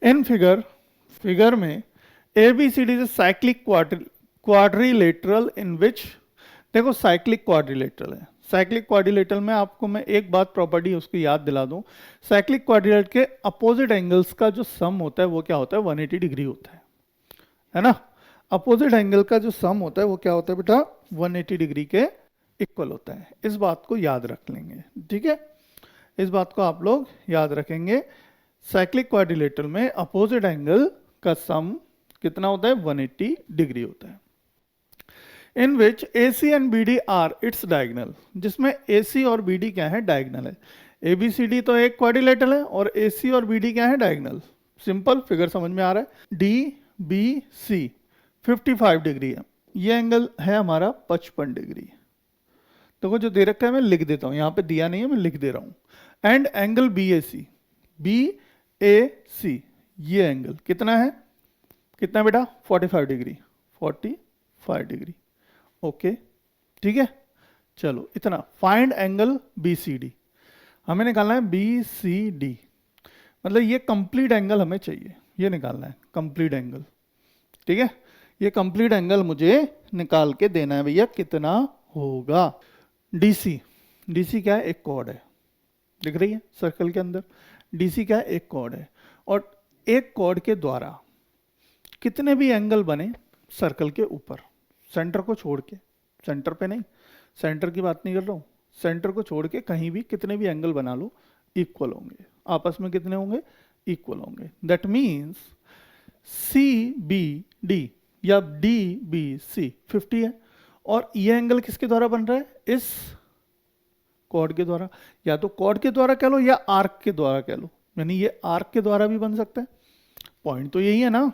इन figure में A B C D is cyclic quadrilateral in which, देखो cyclic quadrilateral है। Cyclic quadrilateral में आपको मैं एक बात प्रॉपर्टी उसकी याद दिला दूं, साइक्लिक क्वाड्रिलेटरल के अपोजिट एंगल्स का जो सम होता है वो क्या होता है, 180 डिग्री होता है ना। अपोजिट एंगल का जो सम होता है वो क्या होता है बेटा, 180 डिग्री के इक्वल होता है। इस बात को याद रख लेंगे, ठीक है, इस बात को आप लोग याद रखेंगे। साइक्लिक क्वाड्रिलेटरल में अपोजिट एंगल का सम कितना होता है, 180 डिग्री होता है। In which A C and B D are its diagonal, जिसमें ए सी और बी डी क्या है, डायगनल है। ए बी सी डी तो एक क्वाड्रिलेटरल है और ए सी और बी डी क्या है, डायगनल। सिंपल, फिगर समझ में आ रहा है। डी बी सी 55 डिग्री है, ये एंगल है हमारा 55 डिग्री। देखो जो दे रखा है मैं लिख देता हूं, यहां पे दिया नहीं है मैं लिख दे रहा हूं। एंड एंगल बी ए सी, ये एंगल कितना है, कितना बेटा, 45 डिग्री, 45 डिग्री। ओके, ठीक है, चलो इतना। Find angle B C D, हमें निकालना है बी सी डी, मतलब ये कंप्लीट एंगल हमें चाहिए, ये निकालना है कंप्लीट एंगल, ठीक है। ये कंप्लीट एंगल मुझे निकाल के देना है भैया, कितना होगा। डीसी, डीसी क्या है, एक कॉर्ड है, दिख रही है सर्कल के अंदर। डीसी क्या है, एक कॉर्ड है, और एक कॉर्ड के द्वारा कितने भी एंगल बने सर्कल के ऊपर, सेंटर को छोड़ के, सेंटर पे नहीं, सेंटर की बात नहीं कर रहा हूं, सेंटर को छोड़ के कहीं भी कितने भी एंगल बना लो, इक्वल होंगे, आपस में कितने होंगे, इक्वल होंगे। That means C B D या डी बी सी 50 है, और ये एंगल किसके द्वारा बन रहा है, इस कॉर्ड के द्वारा, या तो कॉर्ड के द्वारा कह लो या आर्क के द्वारा कह लो, यानी ये आर्क के द्वारा भी बन सकता है। पॉइंट तो यही है ना,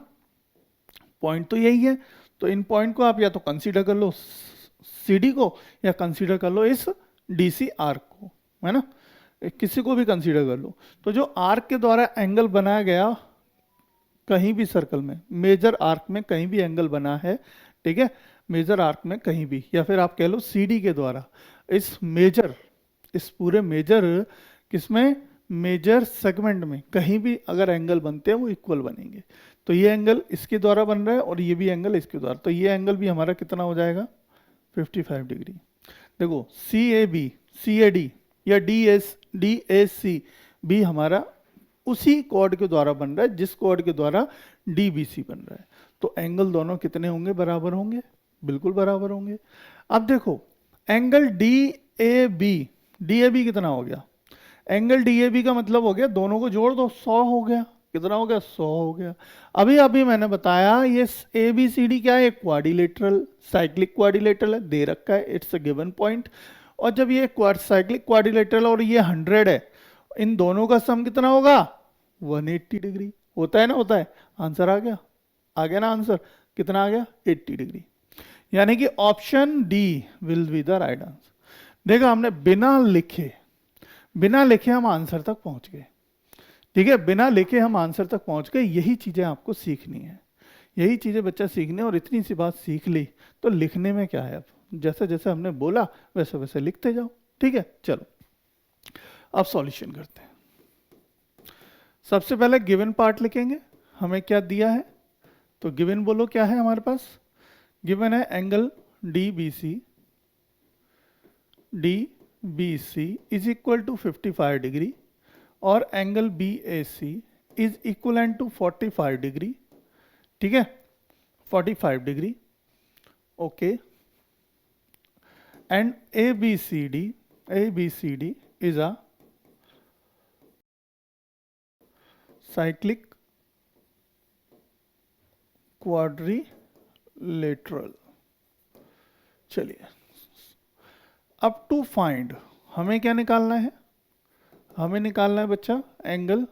पॉइंट तो यही है, तो इन पॉइंट को आप या तो कंसीडर कर लो CD को, या कंसीडर कर लो इस DC आर्क को, है ना, किसी को भी कंसीडर कर लो। तो जो आर्क के द्वारा एंगल बनाया गया कहीं भी सर्कल में, मेजर आर्क में कहीं भी एंगल बना है, ठीक है, मेजर आर्क में कहीं भी, या फिर आप कह लो CD के द्वारा इस मेजर, इस पूरे मेजर किसमें, मेजर सेगमेंट में कहीं भी अगर एंगल बनते हैं वो इक्वल बनेंगे। तो ये एंगल इसके द्वारा बन रहा है और ये भी एंगल इसके द्वारा, तो ये एंगल भी हमारा कितना हो जाएगा, 55 डिग्री। देखो CAD या DAC भी हमारा उसी कॉर्ड के द्वारा बन रहा है जिस कॉर्ड के द्वारा DBC बन रहा है। तो एंगल दोनों कितने होंगे, बराबर होंगे, बिल्कुल बराबर होंगे। अब देखो एंगल DAB कितना हो गया, एंगल DAB का मतलब हो गया, दोनों को जोड़ दो, 100 हो गया, कितना हो गया, 100 हो गया। अभी अभी मैंने बताया ये ABCD क्या है, क्वाड्रिलेटरल, साइक्लिक क्वाड्रिलेटरल है, दे रखा है, इट्स अ गिवन पॉइंट। और जब ये साइक्लिक क्वाड्रिलेटरल और ये 100 है, इन दोनों का सम कितना होगा, 180 डिग्री होता है ना, होता है। आंसर आ गया ना आंसर, कितना आ गया, 80 डिग्री। यानी कि option D will be the right answer. देखा हमने बिना लिखे हम आंसर तक पहुंच गए, ठीक है, बिना लिखे हम आंसर तक पहुंच गए। यही चीजें आपको सीखनी है, यही चीजें बच्चा सीखने, और इतनी सी बात सीख ली तो लिखने में क्या है, अब जैसे जैसे हमने बोला वैसे वैसे लिखते जाओ, ठीक है। चलो अब सॉल्यूशन करते हैं। सबसे पहले गिवन पार्ट लिखेंगे, हमें क्या दिया है, तो गिवन बोलो क्या है हमारे पास, गिवन है angle DBC is equal to 55 degree और angle BAC is equivalent to 45 degree, ठीक है, 45 degree, okay. And ABCD is a cyclic quadrilateral. चलिए अब टू फाइंड हमें क्या निकालना है, हमें निकालना है बच्चा एंगल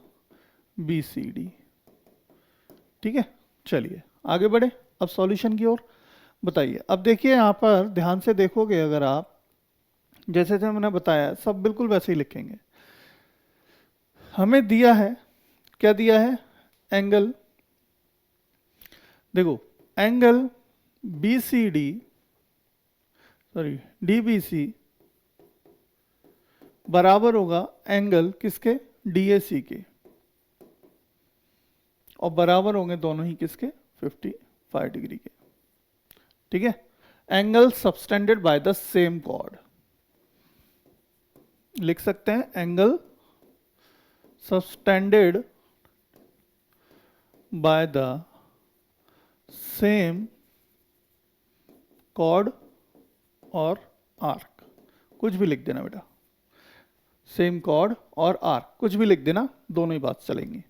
BCD, ठीक है। चलिए आगे बढ़े अब सॉल्यूशन की ओर। बताइए, अब देखिए यहाँ पर ध्यान से देखोगे अगर आप, जैसे जैसे मैंने बताया सब बिल्कुल वैसे ही लिखेंगे। हमें दिया है, क्या दिया है, एंगल, देखो एंगल DBC बराबर होगा एंगल किसके, DAC के, और बराबर होंगे दोनों ही किसके, 55 डिग्री के। ठीक है, angle subtended by the same chord, लिख सकते हैं angle subtended by the same chord और आर्क, कुछ भी लिख देना बेटा, सेम कॉर्ड और आर्क कुछ भी लिख देना, दोनों ही बात चलेंगी।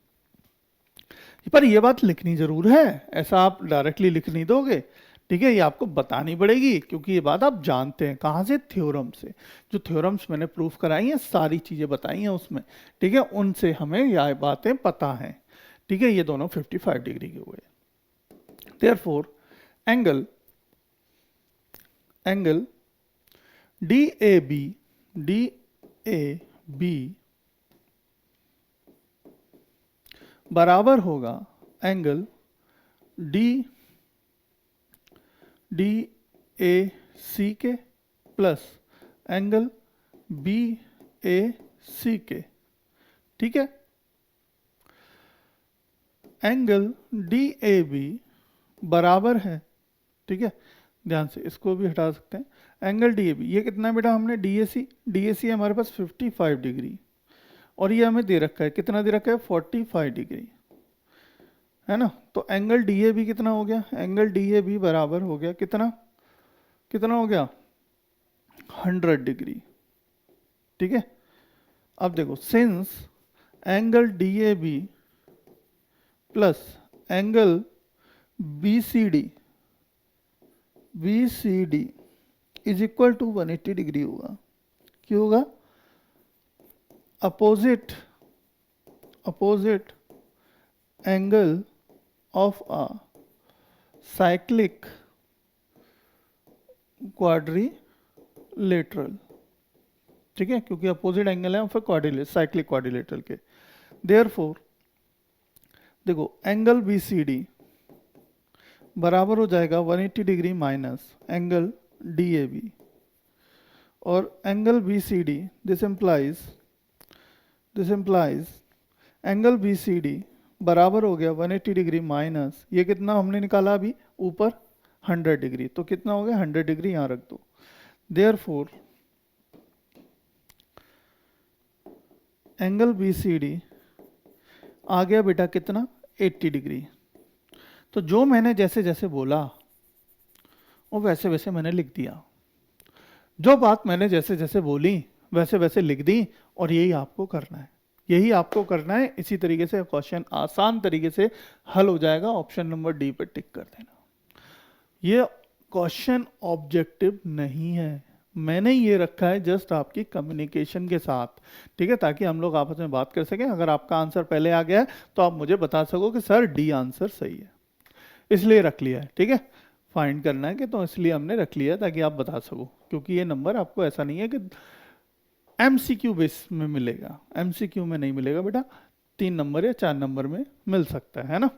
पर ये बात लिखनी जरूर है, ऐसा आप डायरेक्टली लिख नहीं दोगे। ठीक है, ये आपको बतानी पड़ेगी, क्योंकि ये बात आप जानते हैं कहाँ से, थ्योरम से। जो थ्योरम्स मैंने प्रूफ कराई हैं, सारी चीजें बताई हैं उसमें। ठीक है, उनसे हमें यह बातें पता हैं। ठीक है, ये दोनों 55 डिग्री के हुए। देयरफॉर एंगल DAB बराबर होगा एंगल DAC के प्लस एंगल BAC के। ठीक है, एंगल DAB बराबर है, ठीक है, ध्यान से इसको भी हटा सकते हैं, एंगल DAB ये कितना है बेटा, हमने DAC है हमारे पास 55 डिग्री, और ये हमें दे रखा है, कितना दे रखा है, 45 डिग्री, है ना। तो एंगल DAB कितना हो गया, एंगल DAB बराबर हो गया कितना, कितना हो गया, 100 डिग्री। ठीक है, अब देखो, since angle DAB plus angle BCD is equal to 180 degree होगा, क्यों होगा, opposite angle of a cyclic quadrilateral. ठीक है, क्योंकि अपोजिट एंगल है ऑफ अ साइक्लिक क्वाड्रिलेटरल के। देयरफॉर देखो, एंगल BCD बराबर हो जाएगा 180 डिग्री माइनस एंगल DAB, और angle BCD this implies angle BCD बराबर हो गया 180 डिग्री माइनस, ये कितना हमने निकाला अभी ऊपर 100 डिग्री, तो कितना हो गया 100 डिग्री यहां रख दो। देयरफॉर एंगल BCD आ गया बेटा कितना, 80 डिग्री। तो जो मैंने जैसे जैसे बोला वो वैसे वैसे मैंने लिख दिया, जो बात मैंने जैसे जैसे बोली वैसे वैसे लिख दी, और यही आपको करना है, यही आपको करना है। इसी तरीके से क्वेश्चन आसान तरीके से हल हो जाएगा। ऑप्शन नंबर डी पर टिक कर देना। ये क्वेश्चन ऑब्जेक्टिव नहीं है, मैंने ये रखा है जस्ट आपकी कम्युनिकेशन के साथ, ठीक है, ताकि हम लोग आपस में बात कर सकें। अगर आपका आंसर पहले आ गया है तो आप मुझे बता सको कि सर डी आंसर सही है, इसलिए रख लिया है। ठीक है, फाइंड करना है कि, तो इसलिए हमने रख लिया ताकि आप बता सको, क्योंकि ये नंबर आपको ऐसा नहीं है कि MCQ बेस में मिलेगा, MCQ में नहीं मिलेगा बेटा, 3 नंबर या 4 नंबर में मिल सकता है ना।